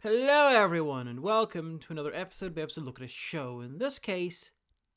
Hello everyone, and welcome to another episode-by-episode look at a show, in this case,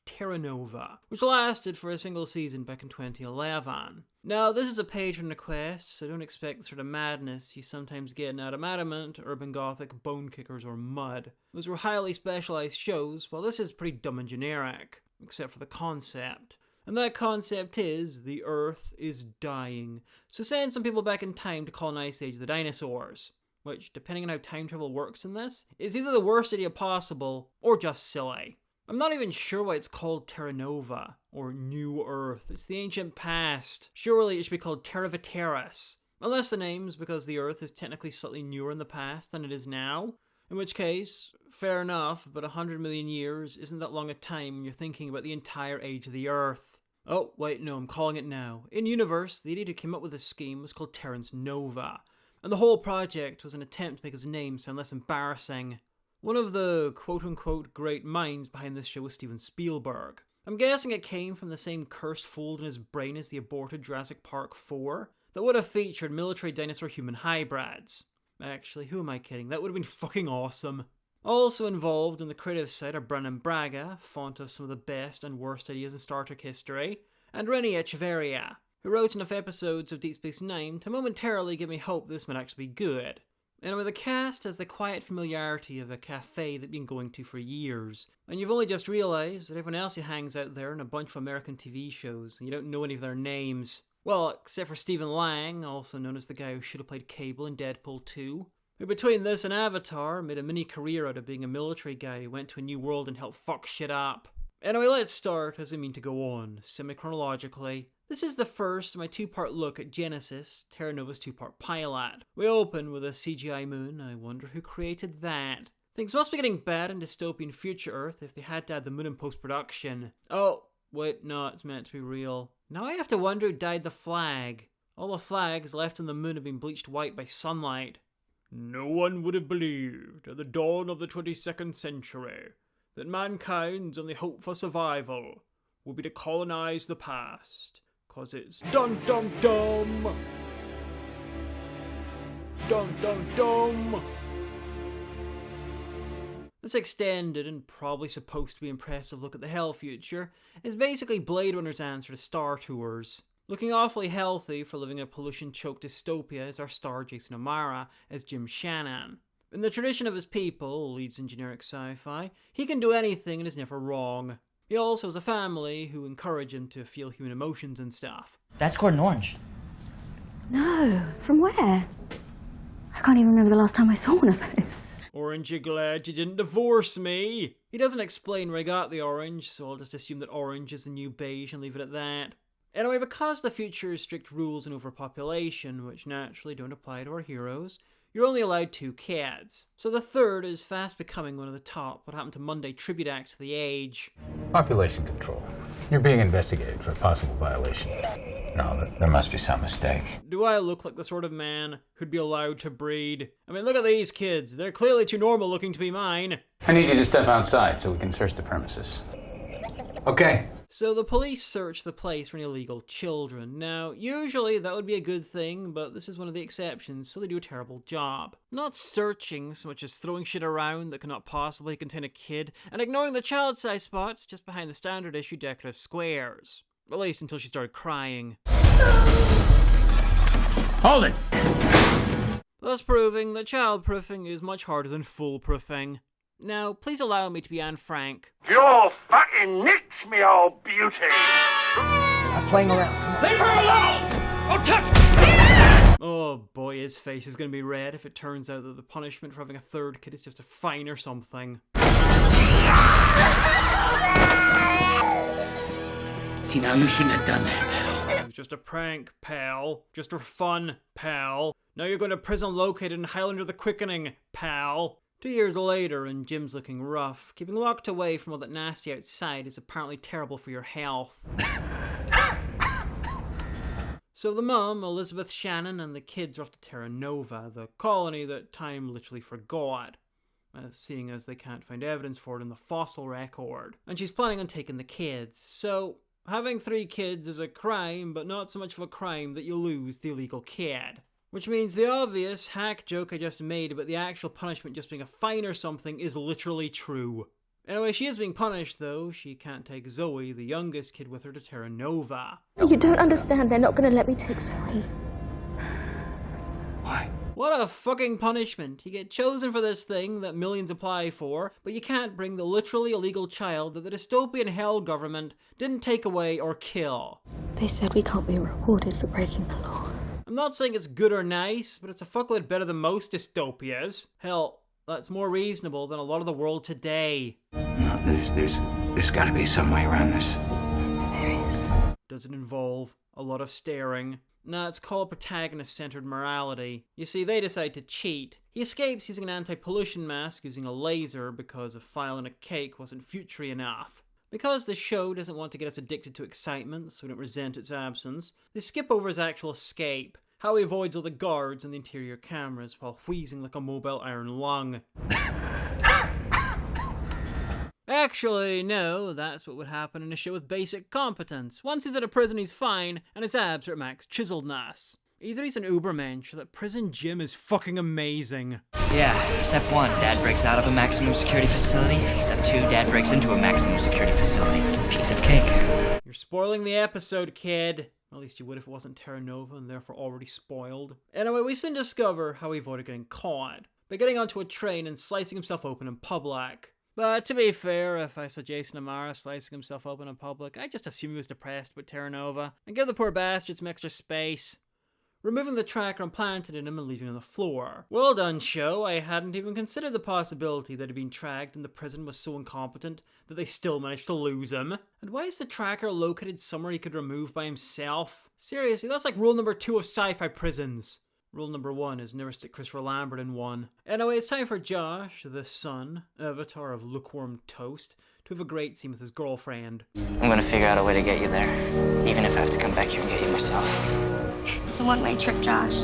Terra Nova, which lasted for a single season back in 2011. Now, this is a Patron request, so don't expect the sort of madness you sometimes get in Adam Adamant, Urban Gothic, Bone Kickers, or Mud. Those were highly specialised shows, while this is pretty dumb and generic, except for the concept. And that concept is, the Earth is dying, so send some people back in time to colonise the age of the dinosaurs. Which, depending on how time travel works in this, is either the worst idea possible, or just silly. I'm not even sure why it's called Terra Nova, or New Earth. It's the ancient past. Surely it should be called Terra Veteris. Unless the name's because the Earth is technically slightly newer in the past than it is now. In which case, fair enough, but 100 million years isn't that long a time when you're thinking about the entire age of the Earth. Oh, wait, no, I'm calling it now. In universe, the idiot who came up with this scheme was called Terra Nova. And the whole project was an attempt to make his name sound less embarrassing. One of the quote-unquote great minds behind this show was Steven Spielberg. I'm guessing it came from the same cursed fold in his brain as the aborted Jurassic Park 4 that would have featured military dinosaur-human hybrids. Actually, who am I kidding? That would have been fucking awesome. Also involved in the creative side are Brannon Braga, font of some of the best and worst ideas in Star Trek history, and Renny Echeverria, who wrote enough episodes of Deep Space Nine to momentarily give me hope this might actually be good. Anyway, the cast has the quiet familiarity of a cafe they've been going to for years, and you've only just realised that everyone else who hangs out there in a bunch of American TV shows, and you don't know any of their names. Well, except for Stephen Lang, also known as the guy who should have played Cable in Deadpool 2, who between this and Avatar made a mini career out of being a military guy who went to a new world and helped fuck shit up. Anyway, let's start as we mean to go on, semi-chronologically. This is the first of my two-part look at Genesis, Terra Nova's two-part pilot. We open with a CGI moon. I wonder who created that. Things must be getting bad in dystopian future Earth if they had to add the moon in post-production. Oh, wait, no, it's meant to be real. Now I have to wonder who dyed the flag. All the flags left on the moon have been bleached white by sunlight. No one would have believed at the dawn of the 22nd century that mankind's only hope for survival would be to colonize the past. 'Cause it's dum dum dum! Dum dum dum! This extended and probably supposed to be impressive look at the hell future is basically Blade Runner's answer to Star Tours. Looking awfully healthy for living in a pollution-choked dystopia is our star Jason O'Mara as Jim Shannon. In the tradition of his people, leads in generic sci-fi, he can do anything and is never wrong. He also has a family who encourage him to feel human emotions and stuff. That's scored an orange. No, from where? I can't even remember the last time I saw one of those. Orange, you glad you didn't divorce me? He doesn't explain where he got the orange, so I'll just assume that orange is the new beige and leave it at that. Anyway, because the future has strict rules and overpopulation, which naturally don't apply to our heroes, you're only allowed 2 kids. So the third is fast becoming one of the top What Happened to Monday tribute acts to the age. Population control. You're being investigated for a possible violation. No, there must be some mistake. Do I look like the sort of man who'd be allowed to breed? I mean, look at these kids. They're clearly too normal looking to be mine. I need you to step outside so we can search the premises. Okay. So the police search the place for any illegal children. Now, usually that would be a good thing, but this is one of the exceptions, so they do a terrible job. Not searching so much as throwing shit around that cannot possibly contain a kid, and ignoring the child-size spots just behind the standard issue decorative squares. At least until she started crying. Hold it! Thus proving that child-proofing is much harder than fool-proofing. Now, please allow me to be Anne Frank. You fucking nicked me, old beauty! I'm playing around. Leave her alone! Don't touch me! Oh boy, his face is going to be red if it turns out that the punishment for having a third kid is just a fine or something. See, now you shouldn't have done that, It was just a prank, pal. Just for fun, pal. Now you're going to prison located in Highlander the Quickening, pal. 2 years later, and Jim's looking rough. Keeping locked away from all that nasty outside is apparently terrible for your health. So the mum, Elizabeth Shannon, and the kids are off to Terra Nova, the colony that time literally forgot, seeing as they can't find evidence for it in the fossil record. And she's planning on taking the kids, so having 3 kids is a crime, but not so much of a crime that you lose the illegal kid. Which means the obvious hack joke I just made about the actual punishment just being a fine or something is literally true. Anyway, she is being punished though. She can't take Zoe, the youngest kid, with her to Terra Nova. You don't understand. They're not going to let me take Zoe. Why? What a fucking punishment. You get chosen for this thing that millions apply for, but you can't bring the literally illegal child that the dystopian hell government didn't take away or kill. They said we can't be rewarded for breaking the law. I'm not saying it's good or nice, but it's a fuckload better than most dystopias. Hell, that's more reasonable than a lot of the world today. No, there's got to be some way around this. There is. Does it involve a lot of staring? Nah, it's called protagonist-centered morality. You see, they decide to cheat. He escapes using an anti-pollution mask using a laser because a file in a cake wasn't futury enough. Because the show doesn't want to get us addicted to excitement, so we don't resent its absence, they skip over his actual escape, how he avoids all the guards and the interior cameras while wheezing like a mobile iron lung. Actually, no, that's what would happen in a show with basic competence. Once he's out of prison, he's fine, and his abs are at max chiseledness. Either he's an ubermensch, or that prison gym is fucking amazing. Yeah, step 1, Dad breaks out of a maximum security facility. Step 2, Dad breaks into a maximum security facility. Piece of cake. You're spoiling the episode, kid. At least you would if it wasn't Terra Nova and therefore already spoiled. Anyway, we soon discover how he avoided getting caught by getting onto a train and slicing himself open in public. But to be fair, if I saw Jason Amara slicing himself open in public, I'd just assume he was depressed about Terra Nova and give the poor bastard some extra space. Removing the tracker implanted in him and leaving him on the floor. Well done, show. I hadn't even considered the possibility that he'd been tracked and the prison was so incompetent that they still managed to lose him. And why is the tracker located somewhere he could remove by himself? Seriously, that's like rule number 2 of sci-fi prisons. Rule number 1 is never stick Christopher Lambert in one. Anyway, it's time for Josh, the son, avatar of lukewarm toast, to have a great scene with his girlfriend. I'm gonna figure out a way to get you there, even if I have to come back here and get you myself. It's a one-way trip, Josh.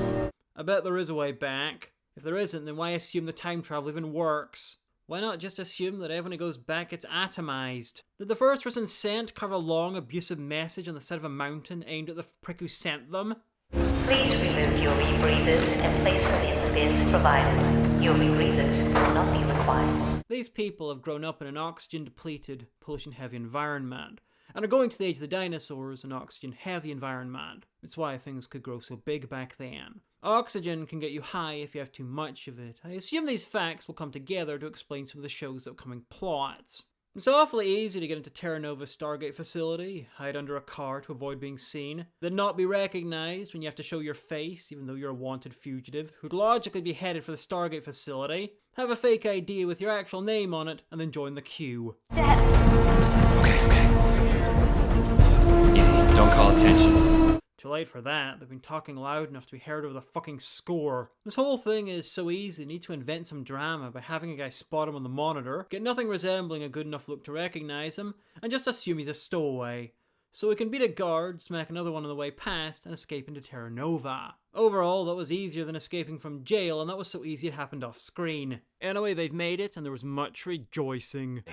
I bet there is a way back. If there isn't, then why assume the time travel even works? Why not just assume that everyone who goes back gets atomized? Did the first person sent carve a long, abusive message on the side of a mountain aimed at the prick who sent them? Please remove your rebreathers and place them in the bins provided. Your rebreathers will not be required. These people have grown up in an oxygen-depleted, pollution-heavy environment, and are going to the age of the dinosaurs, an oxygen-heavy environment. It's why things could grow so big back then. Oxygen can get you high if you have too much of it. I assume these facts will come together to explain some of the show's upcoming plots. It's awfully easy to get into Terra Nova's Stargate facility, hide under a car to avoid being seen, then not be recognized when you have to show your face, even though you're a wanted fugitive, who'd logically be headed for the Stargate facility, have a fake ID with your actual name on it, and then join the queue. Dad. Okay. Easy, don't call attention. Too late for that. They've been talking loud enough to be heard over the fucking score. This whole thing is so easy, they need to invent some drama by having a guy spot him on the monitor, get nothing resembling a good enough look to recognize him, and just assume he's a stowaway. So he can beat a guard, smack another one on the way past, and escape into Terra Nova. Overall, that was easier than escaping from jail, and that was so easy it happened off screen. Anyway, they've made it, and there was much rejoicing.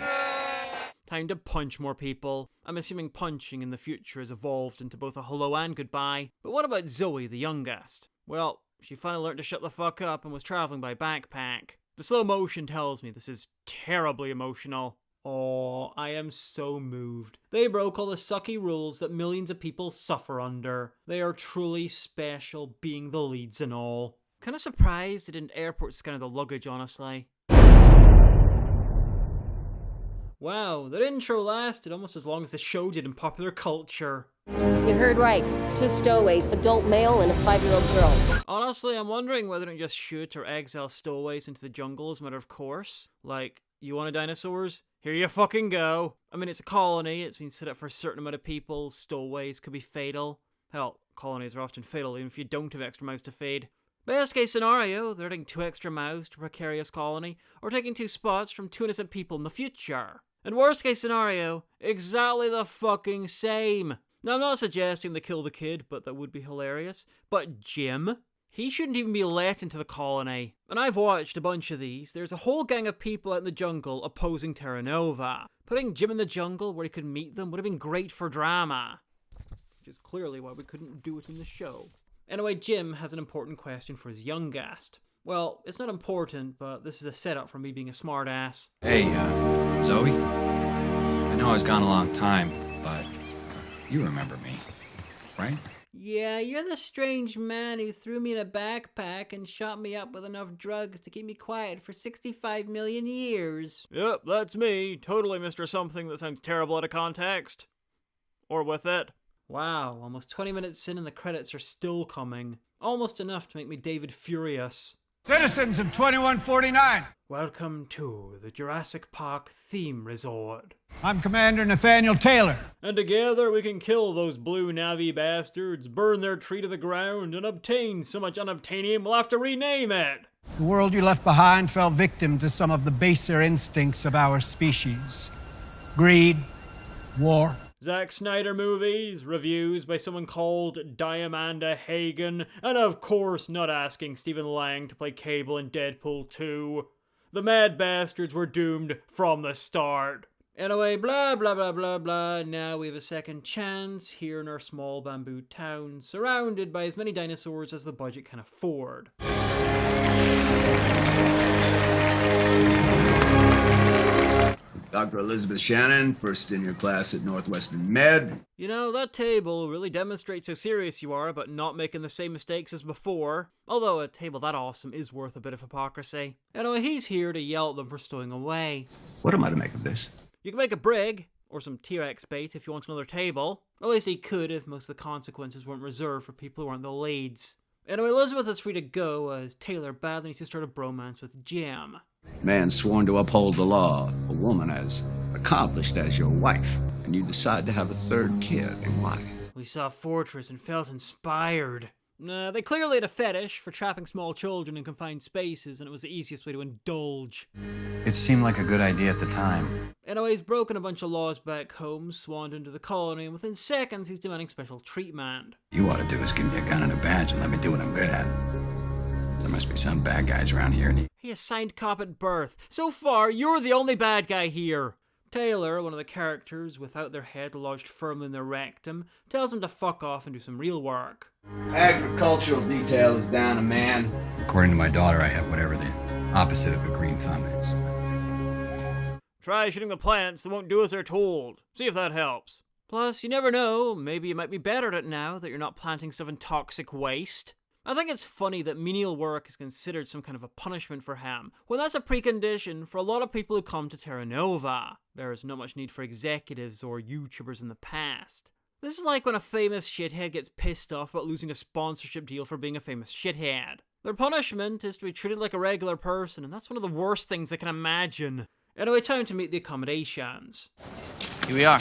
Time to punch more people. I'm assuming punching in the future has evolved into both a hello and goodbye. But what about Zoe, the youngest? Well, she finally learned to shut the fuck up and was traveling by backpack. The slow motion tells me this is terribly emotional. Oh, I am so moved. They broke all the sucky rules that millions of people suffer under. They are truly special, being the leads and all. Kinda surprised they didn't airport scan the luggage, honestly. Wow, that intro lasted almost as long as the show did in popular culture. You heard right. 2 stowaways, adult male and a 5-year-old girl. Honestly, I'm wondering whether to just shoot or exile stowaways into the jungle as a matter of course. Like, you want dinosaurs? Here you fucking go. I mean, it's a colony, it's been set up for a certain amount of people, stowaways could be fatal. Hell, colonies are often fatal even if you don't have extra mouths to feed. Best case scenario, they're adding 2 extra mouths to a precarious colony, or taking 2 spots from 2 innocent people in the future. And worst case scenario, exactly the fucking same. Now, I'm not suggesting they kill the kid, but that would be hilarious. But Jim? He shouldn't even be let into the colony. And I've watched a bunch of these. There's a whole gang of people out in the jungle opposing Terra Nova. Putting Jim in the jungle where he could meet them would have been great for drama. Which is clearly why we couldn't do it in the show. Anyway, Jim has an important question for his young guest. Well, it's not important, but this is a setup for me being a smartass. Hey, Zoe? I know I was gone a long time, but you remember me, right? Yeah, you're the strange man who threw me in a backpack and shot me up with enough drugs to keep me quiet for 65 million years. Yep, that's me. Totally Mr. Something that sounds terrible out of context. Or with it. Wow, almost 20 minutes in and the credits are still coming. Almost enough to make me David furious. Citizens of 2149. Welcome to the Jurassic Park theme resort. I'm Commander Nathaniel Taylor. And together we can kill those blue Navi bastards, burn their tree to the ground, and obtain so much unobtainium we'll have to rename it. The world you left behind fell victim to some of the baser instincts of our species. Greed, war. Zack Snyder movies, reviews by someone called Diamanda Hagen, and of course not asking Stephen Lang to play Cable in Deadpool 2. The mad bastards were doomed from the start. Anyway, blah blah blah blah blah, now we have a second chance here in our small bamboo town, surrounded by as many dinosaurs as the budget can afford. Dr. Elizabeth Shannon, first in your class at Northwestern Med. You know, that table really demonstrates how serious you are about not making the same mistakes as before. Although a table that awesome is worth a bit of hypocrisy. Anyway, he's here to yell at them for stowing away. What am I to make of this? You can make a brig, or some T-Rex bait if you want another table. At least he could if most of the consequences weren't reserved for people who aren't the leads. Anyway, Elizabeth is free to go as Taylor badly needs to start a bromance with Jim. Man sworn to uphold the law, a woman as accomplished as your wife, and you decide to have a third kid, and why? We saw Fortress and felt inspired. They clearly had a fetish for trapping small children in confined spaces, and it was the easiest way to indulge. It seemed like a good idea at the time. Anyway, he's broken a bunch of laws back home, swanned into the colony, and within seconds he's demanding special treatment. You ought to do is give me a gun and a badge and let me do what I'm good at. There must be some bad guys around here. He assigned cop at birth. So far, you're the only bad guy here. Taylor, one of the characters without their head lodged firmly in their rectum, tells him to fuck off and do some real work. Agricultural detail is down a man. According to my daughter, I have whatever the opposite of a green thumb is. Try shooting the plants that won't do as they're told. See if that helps. Plus, you never know, maybe you might be better at it now that you're not planting stuff in toxic waste. I think it's funny that menial work is considered some kind of a punishment for him, when that's a precondition for a lot of people who come to Terra Nova. There is not much need for executives or YouTubers in the past. This is like when a famous shithead gets pissed off about losing a sponsorship deal for being a famous shithead. Their punishment is to be treated like a regular person, and that's one of the worst things I can imagine. Anyway, time to meet the accommodations. Here we are.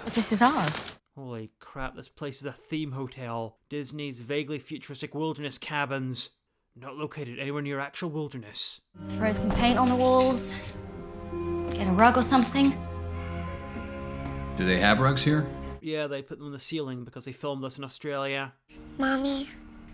But this is ours. Holy crap, this place is a theme hotel. Disney's vaguely futuristic wilderness cabins. Not located anywhere near actual wilderness. Throw some paint on the walls. Get a rug or something. Do they have rugs here? Yeah, they put them on the ceiling because they filmed this in Australia. Mommy,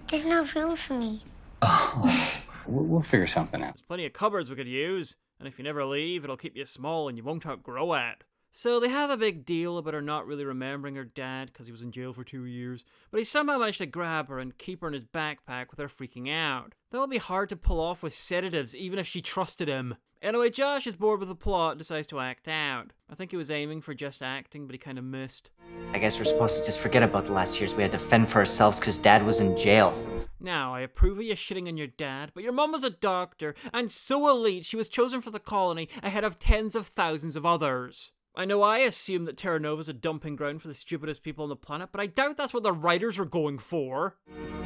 there's no room for me. Oh, we'll figure something out. There's plenty of cupboards we could use, and if you never leave, it'll keep you small and you won't outgrow it. So they have a big deal about her not really remembering her dad because he was in jail for 2 years, but he somehow managed to grab her and keep her in his backpack with her freaking out. That would be hard to pull off with sedatives even if she trusted him. Anyway, Josh is bored with the plot and decides to act out. I think he was aiming for just acting, but he kind of missed. I guess we're supposed to just forget about the last years we had to fend for ourselves because Dad was in jail. Now, I approve of you shitting on your dad, but your mum was a doctor, and so elite she was chosen for the colony ahead of tens of thousands of others. I know I assume that Terra Nova is a dumping ground for the stupidest people on the planet, but I doubt that's what the writers were going for.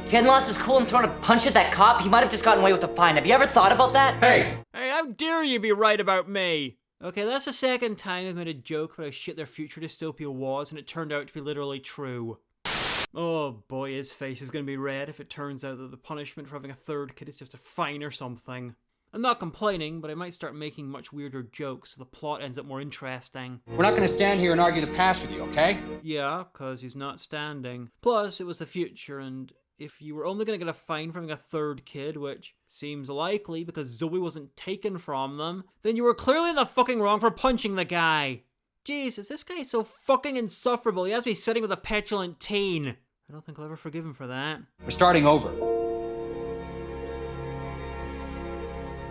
If he hadn't lost his cool and thrown a punch at that cop, he might have just gotten away with a fine. Have you ever thought about that? Hey, how dare you be right about me? Okay, that's the second time I've made a joke about how shit their future dystopia was, and it turned out to be literally true. Oh boy, his face is going to be red if it turns out that the punishment for having a third kid is just a fine or something. I'm not complaining, but I might start making much weirder jokes so the plot ends up more interesting. We're not going to stand here and argue the past with you, okay? Yeah, cause he's not standing. Plus, it was the future, and if you were only going to get a fine for having a third kid, which seems likely because Zoe wasn't taken from them, then you were clearly in the fucking wrong for punching the guy. Jesus, this guy is so fucking insufferable. He has me sitting with a petulant teen. I don't think I'll ever forgive him for that. We're starting over.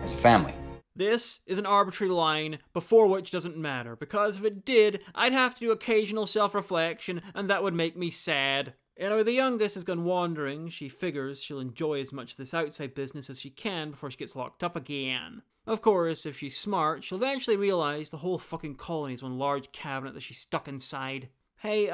As a family. This is an arbitrary line before which doesn't matter, because if it did, I'd have to do occasional self-reflection, and that would make me sad. Anyway, the youngest has gone wandering. She figures she'll enjoy as much of this outside business as she can before she gets locked up again. Of course, if she's smart, she'll eventually realize the whole fucking colony is one large cabinet that she's stuck inside. Hey,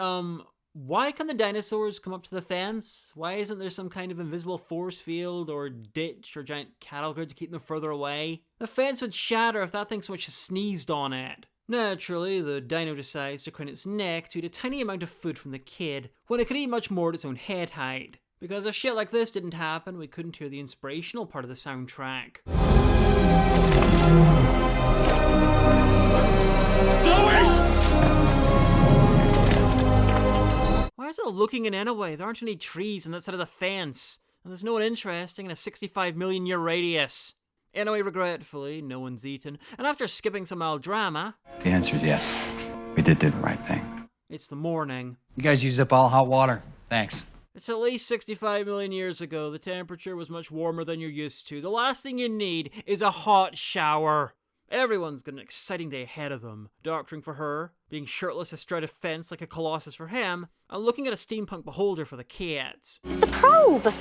why can the dinosaurs come up to the fence? Why isn't there some kind of invisible force field or ditch or giant cattle grid to keep them further away? The fence would shatter if that thing so much as sneezed on it. Naturally, the dino decides to crane its neck to eat a tiny amount of food from the kid, when it could eat much more at its own head height. Because if shit like this didn't happen, we couldn't hear the inspirational part of the soundtrack. Why is it looking in anyway? There aren't any trees on that side of the fence, and there's no one interesting in a 65 million year radius. Anyway, regretfully, no one's eaten, and after skipping some mild drama... The answer is yes. We did do the right thing. It's the morning. You guys used up all hot water. Thanks. It's at least 65 million years ago. The temperature was much warmer than you're used to. The last thing you need is a hot shower. Everyone's got an exciting day ahead of them. Doctoring for her, being shirtless astride a fence like a colossus for him, and looking at a steampunk beholder for the kids. It's the probe!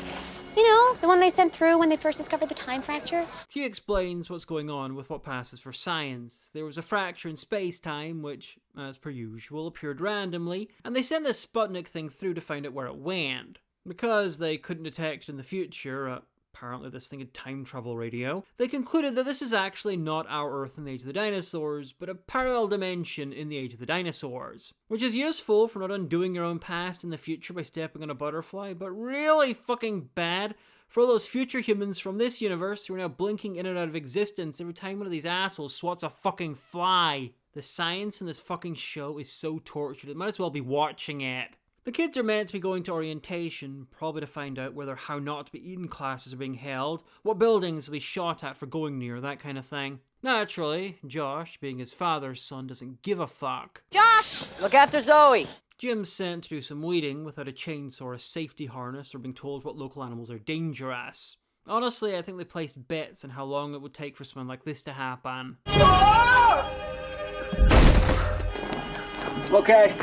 You know, the one they sent through when they first discovered the time fracture? She explains what's going on with what passes for science. There was a fracture in space-time, which, as per usual, appeared randomly, and they sent this Sputnik thing through to find out where it went. Because they couldn't detect in the future, apparently this thing had time travel radio, they concluded that this is actually not our Earth in the Age of the Dinosaurs, but a parallel dimension in the Age of the Dinosaurs. Which is useful for not undoing your own past in the future by stepping on a butterfly, but really fucking bad for all those future humans from this universe who are now blinking in and out of existence every time one of these assholes swats a fucking fly. The science in this fucking show is so tortured, it might as well be watching it. The kids are meant to be going to orientation, probably to find out whether how not to be eaten classes are being held, what buildings will be shot at for going near, that kind of thing. Naturally, Josh, being his father's son, doesn't give a fuck. Josh! Look after Zoe! Jim's sent to do some weeding without a chainsaw or a safety harness or being told what local animals are dangerous. Honestly, I think they placed bets on how long it would take for something like this to happen. Okay.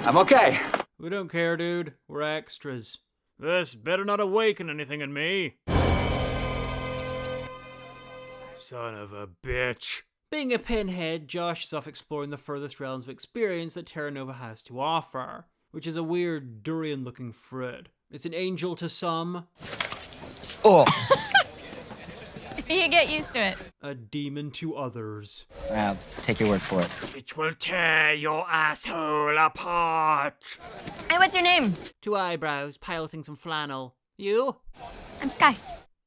I'm okay. We don't care, dude. We're extras. This better not awaken anything in me. Son of a bitch. Being a pinhead, Josh is off exploring the furthest realms of experience that Terra Nova has to offer, which is a weird durian-looking fruit. It's an angel to some. Oh! You get used to it. A demon to others. I'll take your word for it. Which will tear your asshole apart. Hey, what's your name? 2 eyebrows, piloting some flannel. You? I'm Sky.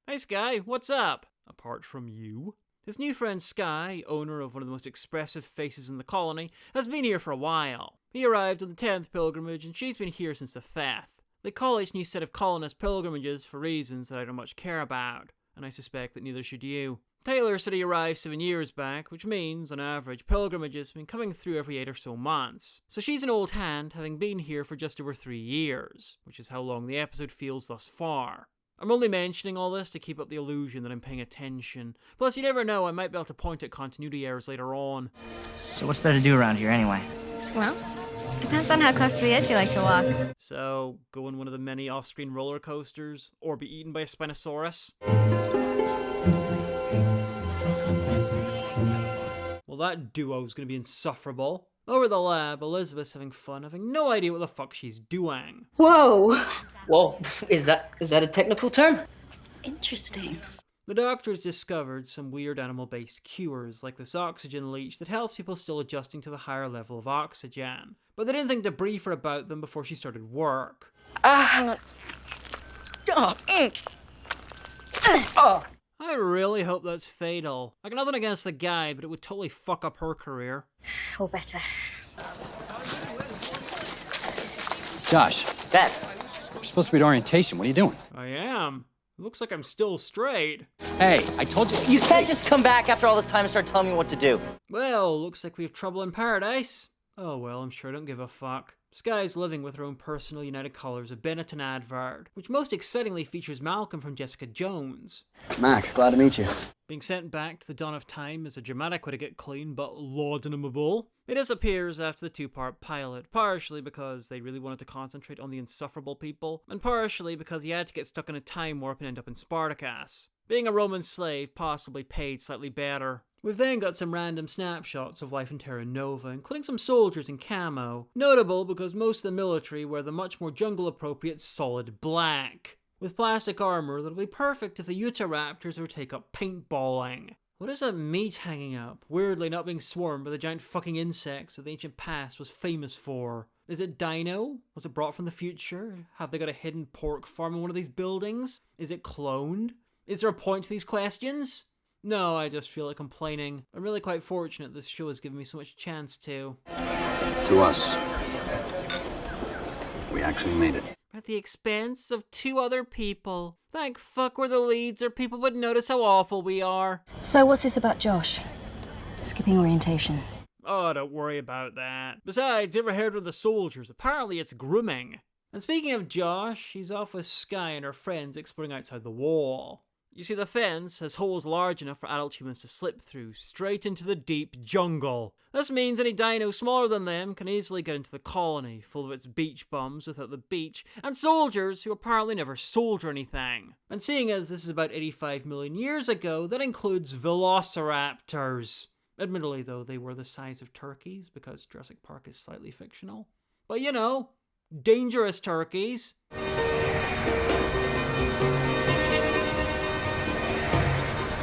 Hey Sky, what's up? Apart from you? His new friend Sky, owner of one of the most expressive faces in the colony, has been here for a while. He arrived on the 10th pilgrimage and she's been here since the 5th. They call each new set of colonist pilgrimages for reasons that I don't much care about, and I suspect that neither should you. Taylor said he arrived 7 years back, which means, on average, pilgrimages have been coming through every 8 or so months. So she's an old hand, having been here for just over 3 years, which is how long the episode feels thus far. I'm only mentioning all this to keep up the illusion that I'm paying attention. Plus, you never know, I might be able to point at continuity errors later on. So what's there to do around here anyway? Well, depends on how close to the edge you like to walk. So, go on one of the many off-screen roller coasters, or be eaten by a Spinosaurus? Well, that duo's gonna be insufferable. Over at the lab, Elizabeth's having fun, having no idea what the fuck she's doing. Whoa! Whoa, is that a technical term? Interesting. The doctors discovered some weird animal-based cures, like this oxygen leech that helps people still adjusting to the higher level of oxygen. But they didn't think to brief her about them before she started work. I really hope that's fatal. I got nothing against the guy, but it would totally fuck up her career. Or better. Josh. Dad. We're supposed to be at orientation. What are you doing? I am. It looks like I'm still straight. Hey, I told you. You can't just come back after all this time and start telling me what to do. Well, looks like we have trouble in paradise. Oh well, I'm sure I don't give a fuck. Sky's living with her own personal United Colors of Benetton advert, which most excitingly features Malcolm from Jessica Jones. Max, glad to meet you. Being sent back to the dawn of time is a dramatic way to get clean, but laudanable. It disappears after the two-part pilot, partially because they really wanted to concentrate on the insufferable people, and partially because he had to get stuck in a time warp and end up in Spartacus. Being a Roman slave possibly paid slightly better. We've then got some random snapshots of life in Terra Nova, including some soldiers in camo, notable because most of the military wear the much more jungle-appropriate solid black, with plastic armor that'll be perfect if the Utahraptors ever take up paintballing. What is that meat hanging up, weirdly not being swarmed by the giant fucking insects that the ancient past was famous for? Is it dino? Was it brought from the future? Have they got a hidden pork farm in one of these buildings? Is it cloned? Is there a point to these questions? No, I just feel like complaining. I'm really quite fortunate this show has given me so much chance to. To us. We actually made it. At the expense of two other people. Thank fuck we're the leads or people would notice how awful we are. So what's this about Josh? Skipping orientation. Oh, don't worry about that. Besides, you ever heard of the soldiers? Apparently it's grooming. And speaking of Josh, he's off with Sky and her friends exploring outside the wall. You see, the fence has holes large enough for adult humans to slip through, straight into the deep jungle. This means any dino smaller than them can easily get into the colony, full of its beach bums without the beach, and soldiers who apparently never soldier anything. And seeing as this is about 85 million years ago, that includes velociraptors. Admittedly, though, they were the size of turkeys, because Jurassic Park is slightly fictional. But you know, dangerous turkeys.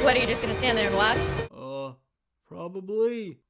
What, are you just gonna stand there and watch? Probably.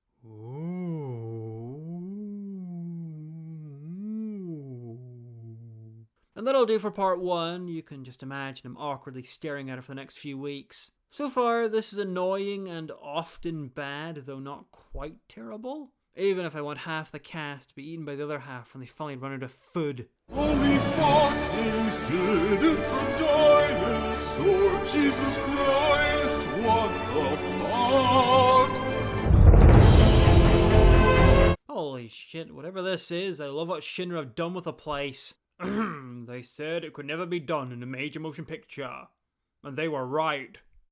And that'll do for part 1. You can just imagine him awkwardly staring at her for the next few weeks. So far, this is annoying and often bad, though not quite terrible. Even if I want half the cast to be eaten by the other half when they finally run out of food. Holy fucking shit, it's a dinosaur! Jesus Christ, what the fuck? Holy shit, whatever this is, I love what Shinra have done with the place. They said it could never be done in a major motion picture. And they were right.